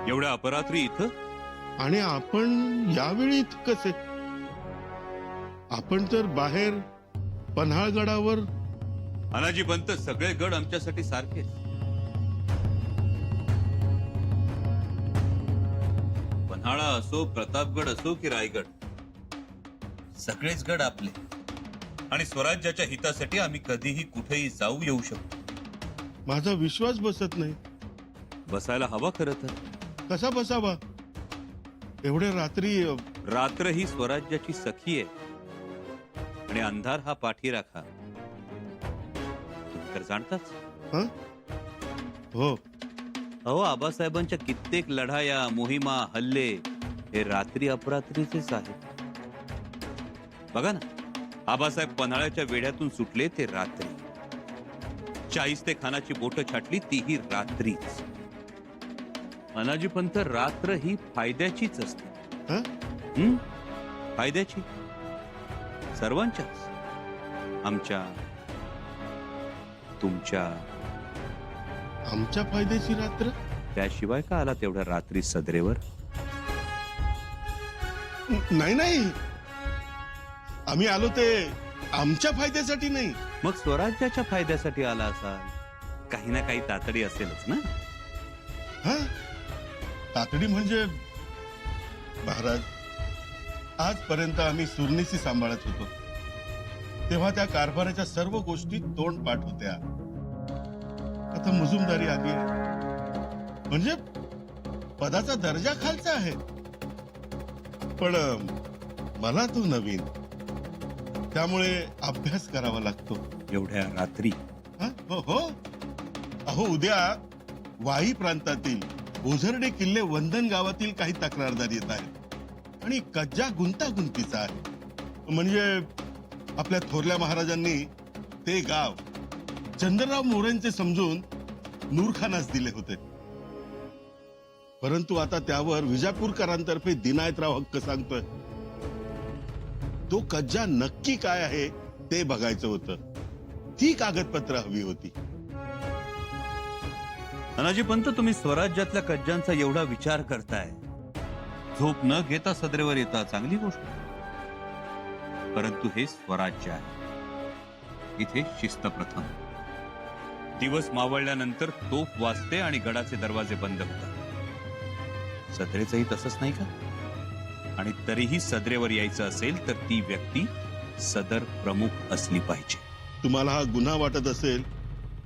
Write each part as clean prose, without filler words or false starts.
एवढ्या अपरात्री इथं? आणि आपण यावेळी इथं कसे? आपण तर बाहेर पन्हाळगडावर. अनाजी पंत, सगळे गड आमच्यासाठी सारखेच. पन्हाळा असो, प्रतापगड असो की रायगड, सगळेच गड आपले. आणि स्वराज्याच्या हितासाठी आम्ही कधीही कुठेही जाऊ येऊ शकतो. माझा विश्वास बसत नाही. बसायला हवा खरं तर. कसा बसावा एवढ्या रात्री? रात्र ही स्वराज्याची सखी आहे आणि अंधार हा पाठीराखा. तुम्ही तर जाणताच. हं? हो. अहो, आबासाहेबांच्या कित्येक लढाया, मोहिमा, हल्ले हे रात्री अपरात्रीचेच आहेत. बघा ना, आबासाहेब पन्हाळ्याच्या वेढ्यातून सुटले ते रात्री. शाहिस्ते खानाची बोट छाटली तीही रात्रीच. अनाजी पंत, रात्र ही फायद्याचीच असते. हं? फायद्याची सर्वांच्याच. आमच्या, तुमच्या. आमच्या फायद्याची रात्र? त्याशिवाय का आला तेवढ्या रात्री सदरेवर? नाही नाही, आम्ही आलो ते आमच्या फायद्यासाठी नाही. मग स्वराज्याच्या फायद्यासाठी आला असाल. काही ना काही तातडी असेलच ना. हा, तातडी म्हणजे महाराज, आजपर्यंत आम्ही सुरनीसी सांभाळत होतो तेव्हा त्या कारभाराच्या सर्व गोष्टी तोंडपाठ होत्या. आता मुजुमदारी आली आहे म्हणजे पदाचा दर्जा खालचा आहे. पण मला तो नवीन, त्यामुळे अभ्यास करावा लागतो. एवढ्या रात्री? हो हो. अहो, उद्या वाई प्रांतातील ओझरडे किल्ले वंदन गावातील काही तक्रारदार येत आहेत आणि कज्जा गुंतागुंतीचा आहे. म्हणजे आपल्या थोरल्या महाराजांनी ते गाव चंद्रराव मोरेंचे समजून नूरखानास दिले होते. परंतु आता त्यावर विजापूरकरांतर्फे दिनायतराव हक्क सांगतोय. तो कज्जा नक्की काय आहे ते बघायचं होतं. ती कागदपत्र हवी होती. अनाजी पंत, तुम्ही स्वराज्यातल्या कज्जांचा एवढा विचार करताय, झोप न घेता सदरेवर येता, चांगली गोष्ट. परंतु हे स्वराज्य आहे. इथे शिस्त प्रथम. दिवस मावळल्यानंतर तोफ वाजते आणि गडाचे दरवाजे बंद होतात. सदरेचंही तसंच नाही का? आणि तरीही सदरेवर यायचं असेल तर ती व्यक्ती सदर प्रमुख असली पाहिजे. तुम्हाला हा गुन्हा वाटत असेल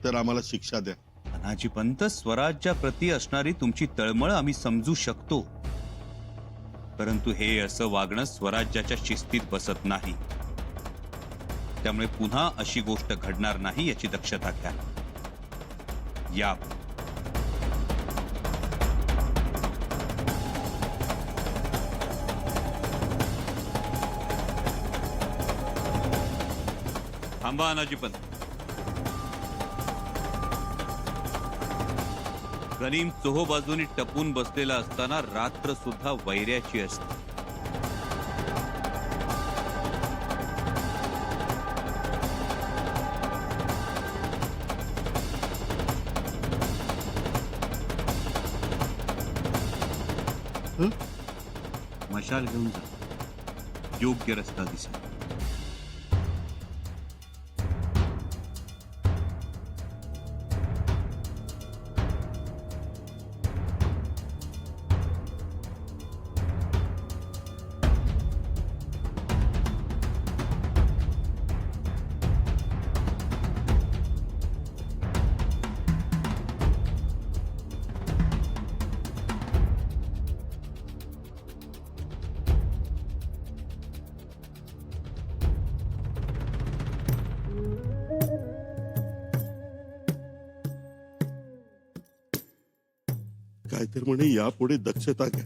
तर आम्हाला शिक्षा द्या. अनाजी पंत, स्वराज्याप्रती असणारी तुमची तळमळ आम्ही समजू शकतो, परंतु हे असं वागणं स्वराज्याच्या शिस्तीत बसत नाही. त्यामुळे पुन्हा अशी गोष्ट घडणार नाही याची दक्षता घ्या. या. थांबा अनाजी पंत. गनीम चोहो बाजूनी टपून बसलेला असताना रात्र सुद्धा वैऱ्याची असते. मशाल घेऊन जा, योग्य रस्ता दिसेल. काय तर म्हणे यापुढे दक्षता घ्या.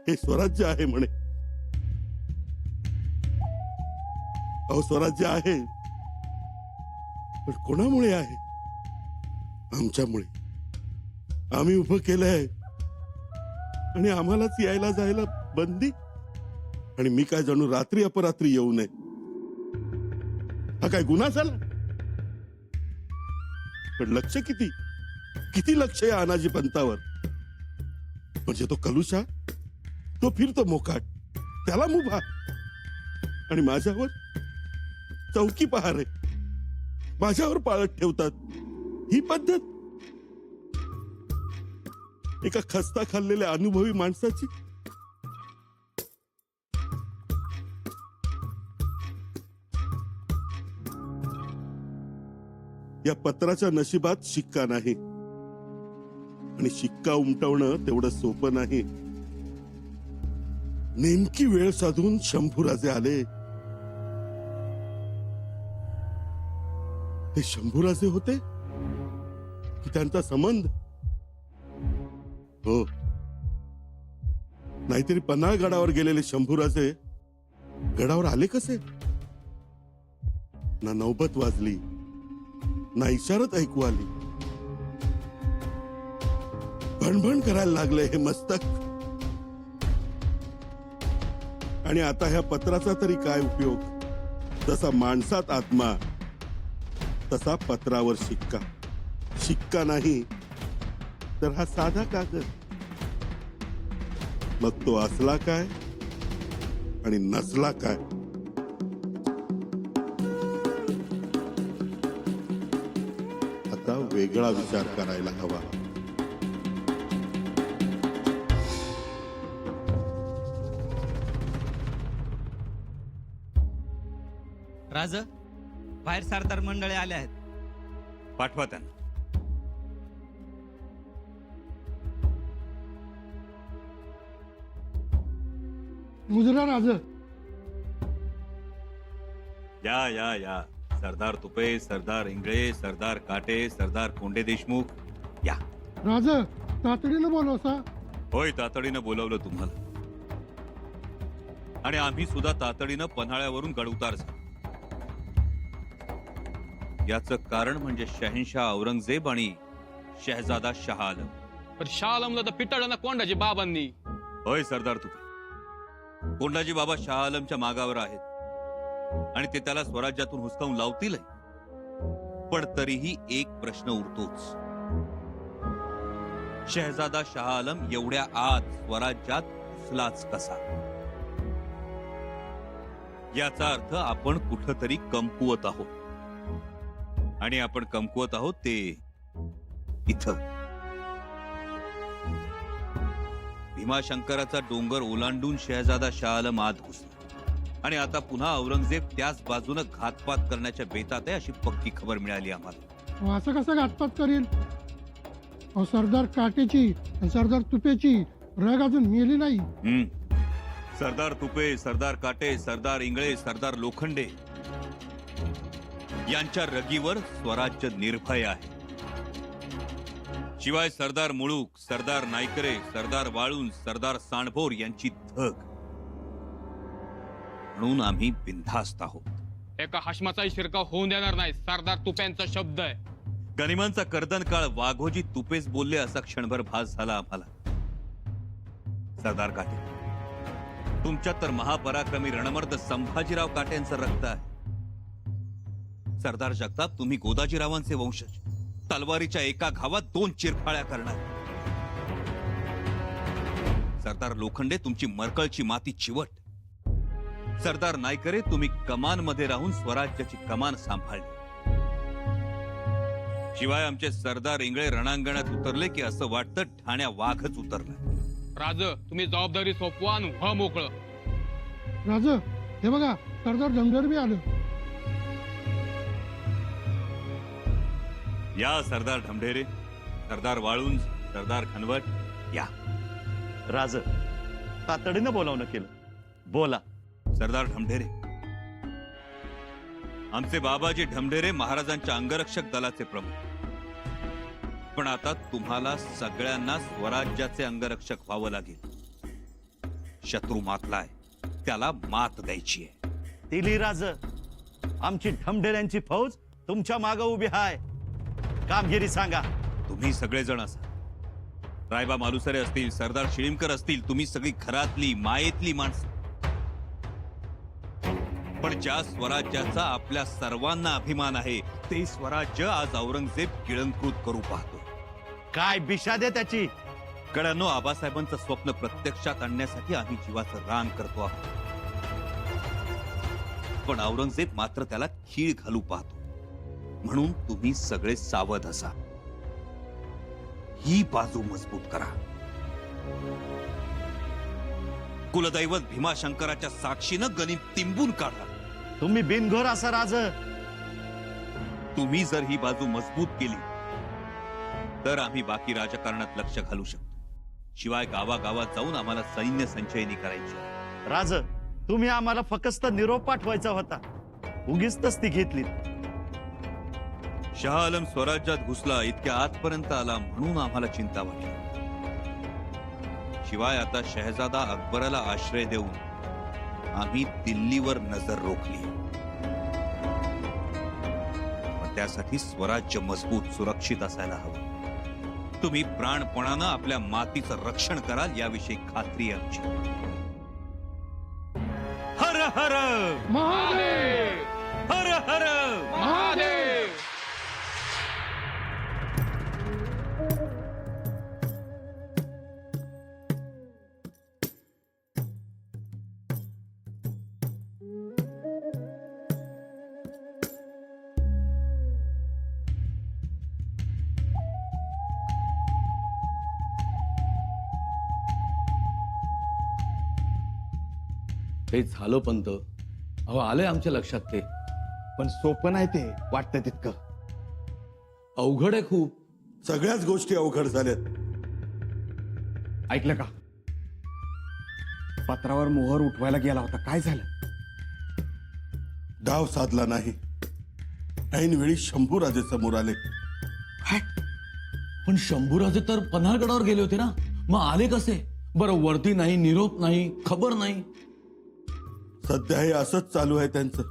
हे स्वराज्य आहे म्हणे. अहो, स्वराज्य आहे पण कोणामुळे आहे? आमच्यामुळे. आम्ही उभं केलंय आणि आम्हालाच यायला जायला बंदी. आणि मी काय जाणू रात्री अपरात्री येऊ नये. हा काय गुन्हा झाला? पण लक्ष किती किती लक्ष आहे अनाजी पंतावर. म्हणजे तो कलुषा, तो फिरतो मोकाट, त्याला मुभा, आणि माझ्यावर चौकी पहार आहे, माझ्यावर पाळत ठेवतात. ही पद्धत एका खस्ता खाल्लेल्या अनुभवी माणसाची. या पत्राच्या नशिबात शिक्का नाही, आणि शिक्का उमटवणं तेवढं सोपं नाही. नेमकी वेळ साधून शंभूराजे आले. ते शंभूराजे होते की त्यांचा संबंध? हो, नाहीतरी पन्हाळ गडावर गेलेले शंभूराजे गडावर आले कसे? ना नौबत वाजली, ना इशारत ऐकू आली. भणभण करायला लागले हे मस्तक. आणि आता ह्या पत्राचा तरी काय उपयोग? जसा माणसात आत्मा, तसा पत्रावर शिक्का. शिक्का नाही तर हा साधा कागद. मग तो असला काय आणि नसला काय? आता वेगळा विचार करायला हवा. राज, बाहेर सरदार मंडळी आले आहेत. पाठवा त्यांना. मुजरा राज. या या या. सरदार तुपे, सरदार इंगळे, सरदार काटे, सरदार कोंडे देशमुख, या. राज, तातडीनं बोलवसा. होय, तातडीनं बोलवलं तुम्हाला. आणि आम्ही सुद्धा तातडीनं पन्हाळ्यावरून गडउतार झालो. याचं कारण म्हणजे शहनशाह औरंगजेब आणि शहजादा शाह आलम. पण शाह आलमला तर पिटाळलं ना कोंडाजी बाबांनी. होय सरदार तुपे, कोंडाजी बाबा शाह आलमच्या मागावर आहेत आणि ते त्याला स्वराज्यातून हुसकावून लावतील. पण तरीही एक प्रश्न उरतोच. शहजादा शाह आलम एवढ्या आत स्वराज्यात घुसलाच कसा? याचा अर्थ आपण कुठंतरी कमकुवत आहोत. आणि आपण कमकुवत आहोत ते इथं. भीमाशंकराचा डोंगर ओलांडून शहजादा शाह आलम आत घुसला आणि आता पुन्हा औरंगजेब त्याच बाजूने घातपात करण्याच्या बेतात आहे अशी पक्की खबर मिळाली आम्हाला. असं कसं घातपात करील? अहो, सरदार काटेची आणि सरदार तुपेची रग अजून मेली नाही. सरदार तुपे, सरदार काटे, सरदार इंगळे, सरदार लोखंडे यांच्या रगीवर स्वराज्य निर्भय आहे. शिवाय सरदार मुळूक, सरदार नायकरे, सरदार वाळून, सरदार सांडभोर यांची धग. म्हणून आम्ही बिनधास्त आहोत. एका हाशमाचाही शिरकाव होऊन देणार नाही, सरदार तुप्यांचा शब्द आहे. गनिमांचा कर्दन काळ वाघोजी तुपेच बोलले असा क्षणभर भास झाला आम्हाला. सरदार काटे, तुमच्यात तर महापराक्रमी रणमर्द संभाजीराव काट्यांचं रक्त आहे. सरदार जगताप, तुम्ही गोदाजीरावांचे वंशज, तलवारीच्या एका घावात 2 चिरफाळ्या करणार. सरदार लोखंडे, तुमची मरकळची माती चिवट. सरदार नायकरे, तुम्ही कमान मध्ये राहून स्वराज्याची कमान सांभाळली. शिवाय आमचे सरदार इंगळे रणांगणात उतरले की असं वाटतं ठाण्या वाघच उतरला. राज, तुम्ही जबाबदारी सोपवा आणि व्हा मोकळं. राज, हे बघा, सरदार जमदार बी आलं. या सरदार ढमढेरे, सरदार वाळुंज, सरदार खनवट, या. राज, तातडीनं बोलावणं केलं. बोला. सरदार ढमढेरे, आमचे बाबाजी ढमढेरे महाराजांच्या अंगरक्षक दलाचे प्रमुख. पण आता तुम्हाला सगळ्यांना स्वराज्याचे अंगरक्षक व्हावं लागेल. शत्रू मातलाय, त्याला मात द्यायची आहे. दिली राज, आमची ढमढेऱ्यांची फौज तुमच्या मागे उभी आहे. कामगिरी सांगा. तुम्ही सगळेजण असा. रायबा मालुसरे असतील, सरदार शिळीमकर असतील, तुम्ही सगळी घरातली मायेतली माणसं. पण ज्या स्वराज्याचा आपल्या सर्वांना अभिमान आहे, ते स्वराज्य आज औरंगजेब गिळंकृत करू पाहतो. काय बिशाद आहे त्याची? कळनो आबासाहेबांचं स्वप्न प्रत्यक्षात आणण्यासाठी आम्ही जीवाचं रान करतो आहोत. पण औरंगजेब मात्र त्याला खीळ घालू पाहतो. म्हणून तुम्ही सगळे सावध असा. ही बाजू मजबूत करा. कुलदैवत भीमाशंकराच्या साक्षीनं गणित तिंबून काढा. तुम्ही बिनघोर असा राज. तुम्ही जर ही बाजू मजबूत केली तर आम्ही बाकी राजकारणात लक्ष घालू शकतो. शिवाय गावागावात जाऊन आम्हाला सैन्य संचयनी करायची आहे. राज, तुम्ही आम्हाला फक्त निरोप पाठवायचा होता, उगीच तस्ती घेतली. शाह आलम स्वराज्यात घुसला, इतक्या आतपर्यंत आला म्हणून आम्हाला चिंता वाटली. शिवाय आता शहजादा अकबराला आश्रय देऊन आम्ही दिल्लीवर नजर रोखली. पण त्यासाठी स्वराज्य मजबूत सुरक्षित असायला हवं. तुम्ही प्राणपणानं आपल्या मातीचं रक्षण कराल याविषयी खात्री आहे आमची. हर हर महादेव हर हर महादेव. ते झालं पंत. अहो आलंय आमच्या लक्षात ते. पण सोपं नाही ते वाटतं तितकं. अवघड आहे खूप. सगळ्याच गोष्टी अवघड झाल्यात. ऐकलं का? पत्रावर मोहर उठवायला गेला होता, काय झालं? डाव साधला नाही. ऐनवेळी शंभूराजे समोर आले. पण शंभूराजे तर पन्हाळगडावर गेले होते ना, मग आले कसे? बरं, वरती नाही, निरोप नाही, खबर नाही. सध्या हे असंच चालू आहे त्यांचं.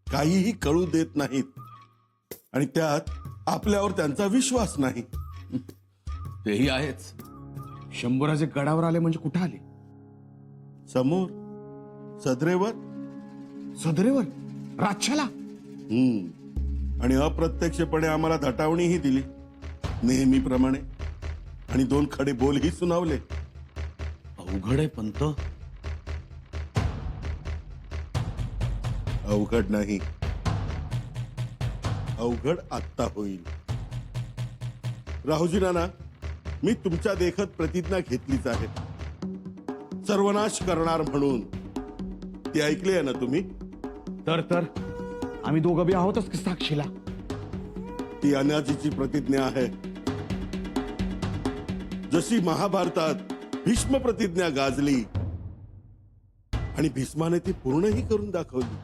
काहीही कळू देत नाहीत आणि त्यात आपल्यावर त्यांचा विश्वास नाही. तेही आहेच. शंभूराजे गडावर आले म्हणजे कुठं आले? समोर सदरेवर. सदरेवर? राजशाला? आणि अप्रत्यक्षपणे आम्हाला धटावणीही दिली नेहमीप्रमाणे, आणि 2 खडे बोलही सुनावले. अवघड आहे पंत. अवघड नाही, अवघड आत्ता होईल. राहुजी नाना, मी तुमच्या देखत प्रतिज्ञा घेतलीच आहे, सर्वनाश करणार म्हणून. ती ऐकली आहे ना तुम्ही? तर आम्ही दोघं बी आहोतच की साक्षीला. ती अनाजीची प्रतिज्ञा आहे. जशी महाभारतात भीष्म प्रतिज्ञा गाजली आणि भीष्माने ती पूर्णही करून दाखवली,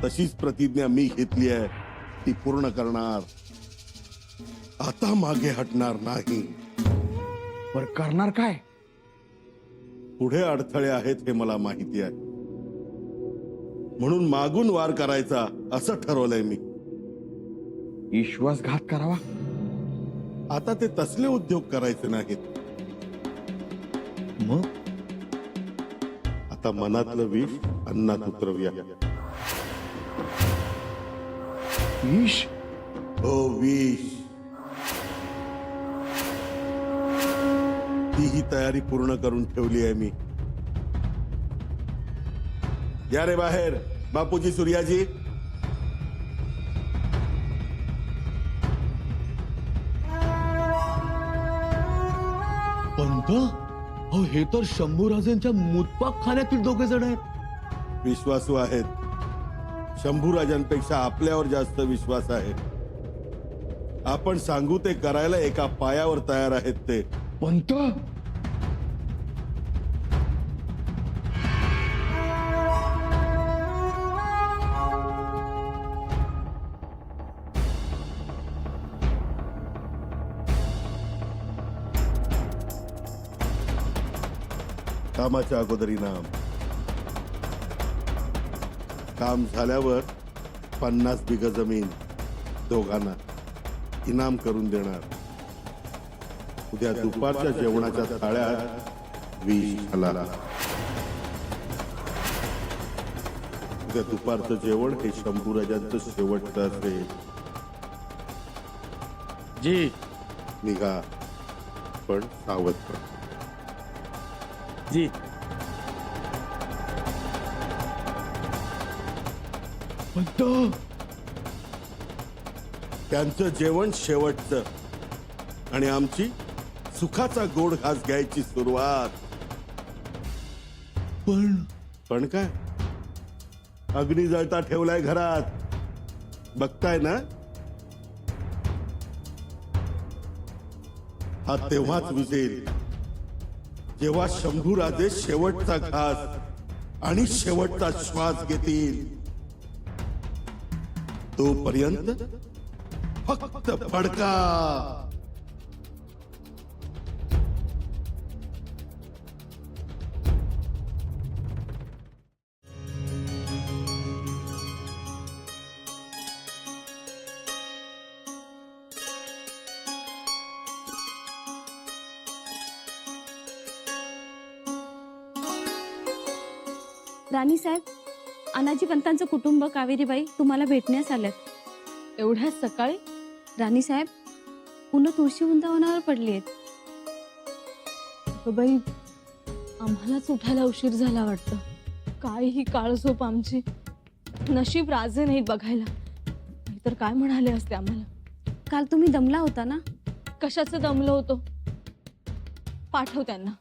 तशीच प्रतिज्ञा मी घेतली आहे. ती पूर्ण करणार. आता मागे हटणार नाही. पर करणार काय? पुढे अडथळे आहेत हे मला माहिती आहे, म्हणून मागून वार करायचा असं ठरवलंय मी. विश्वासघात करावा? आता ते तसले उद्योग करायचे नाहीत. मग आता मनातलं विष अन्नात उतरवूया. विष? हो, विष. तीही तयारी पूर्ण करून ठेवली आहे मी. या रे बाहेर बापूजी, सूर्याजी. पंत, अहो हे तर शंभूराजेंच्या मुतपाक खाण्यातील 2 जण आहेत. विश्वासू आहेत. शंभूराजांपेक्षा आपल्यावर जास्त विश्वास आहे. आपण सांगू ते करायला एका पायावर तयार आहेत ते. पंत, कामाच्या अगोदर इनाम. काम झाल्यावर 50 बिघा जमीन दोघांना इनाम करून देणार. उद्या दुपारच्या जेवणाच्या थाळ्यात विष घाला. उद्या दुपारचं जेवण हे शंभूराजांचं शेवटचं असेल. जी. निघा. पण सावध पण. जी. म्हणतो त्यांचं जेवण शेवटचं आणि आमची सुखाचा गोड घास घ्यायची सुरुवात. पण काय, अग्नी जळता ठेवलाय घरात, बघताय ना. हा तेव्हाच विजेल जेव्हा शंभूराजे शेवटचा घास आणि शेवटचा श्वास घेतील. तोपर्यंत फक्त फडका. राणी साहेब, अनाजी पंतांचं कुटुंब कावेरीबाई तुम्हाला भेटण्यास आल्यात. एवढ्या सकाळी? राणी साहेब, पुन्हा तुळशी वृंदावनावर पडली आहेत. बाई, आम्हालाच उठायला उशीर झाला वाटतं. काय ही काळ झोप आमची. नशीब राजे नाहीत बघायला, नाहीतर काय म्हणाले असते आम्हाला. काल तुम्ही दमला होता ना? कशाचं दमलो होतो? पाठव त्यांना.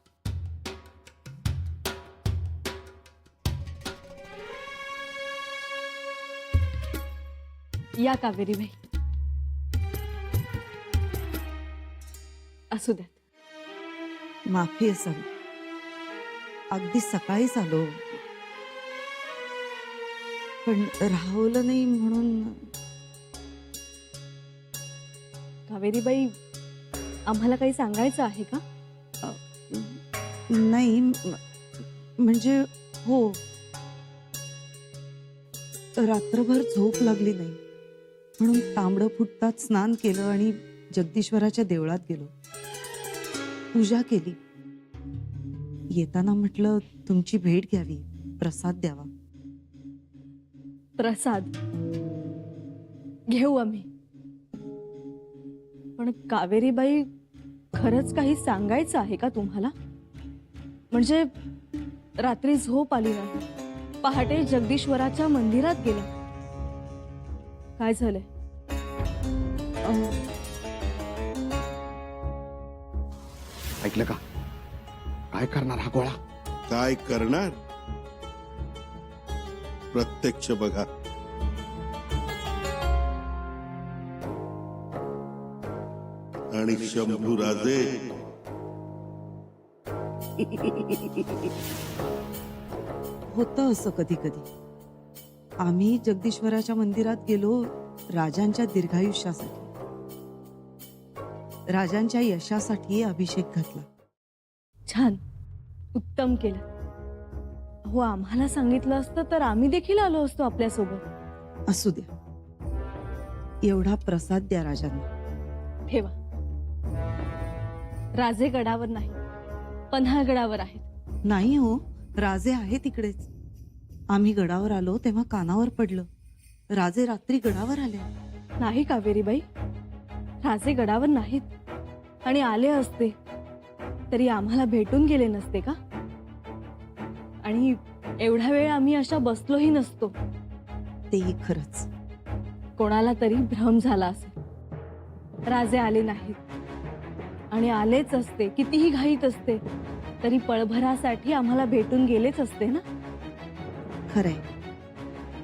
या कावेरीबाई. असू द्यात. माफी असावी, अगदी सकाळीच आलो, पण राहवलं नाही म्हणून. कावेरीबाई, आम्हाला काही सांगायचं आहे का? नाही, म्हणजे हो, रात्रभर झोप लागली नाही म्हणून तांबडं फुटतात स्नान केलं आणि जगदीश्वराच्या देवळात गेलो, पूजा केली. येताना म्हटलं तुमची भेट घ्यावी, प्रसाद द्यावा. प्रसाद घेऊ आम्ही, पण कावेरीबाई, खरंच काही सांगायचं आहे का तुम्हाला? म्हणजे रात्री झोप आली नाही, पहाटे जगदीश्वराच्या मंदिरात गेला. काय झालंय? ऐकलं का? काय करणार हा गोळा? काय करणार? प्रत्यक्ष बघा. आणि शंभूराजे होतं असं कधी कधी. आम्ही जगदीश्वराच्या मंदिरात गेलो राजांच्या दीर्घायुष्यासाठी, राजांच्या यशासाठी अभिषेक घातला. छान, उत्तम केलं. हो, आम्हाला सांगितलं असतं तर आम्ही देखील आलो असतो आपल्यासोबत. असू द्या, एवढा प्रसाद द्या राजांना. ठेवा. राजे गडावर नाही, पन्हाळगडावर आहेत. नाही हो, राजे आहे तिकडेच. आम्ही गडावर आलो तेव्हा कानावर पडलं, राजे रात्री गडावर आले. नाही कावेरीबाई, राजे गडावर नाहीत. आणि आले असते तरी आम्हाला भेटून गेले नसते का? आणि एवढा वेळ आम्ही अशा बसलोही नसतो. तेही खरंच. कोणाला तरी भ्रम झाला असेल. राजे आले नाहीत, आणि आलेच असते, कितीही घाईत असते तरी पळभरासाठी आम्हाला भेटून गेलेच असते ना. खरंय,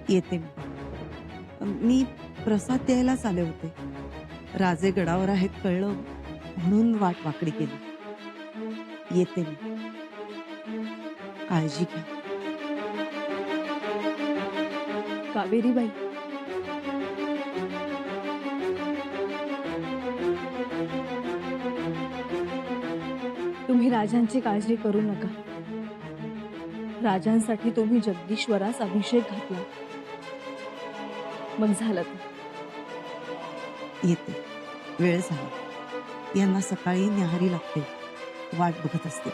येते मी प्रसाद द्यायलाच आले होते. राजे गडावर आहेत कळलं म्हणून वाट वाकडी केली. येते मी. काळजी घ्या. कावेरीबाई, तुम्ही राजांची काळजी करू नका. राजांसाठी तुम्ही जगदीश्वरास अभिषेक घातला, मग झालं तर. येते, वेळ झाला. यांना सकाळी न्याहारी लागते, वाट बघत असते.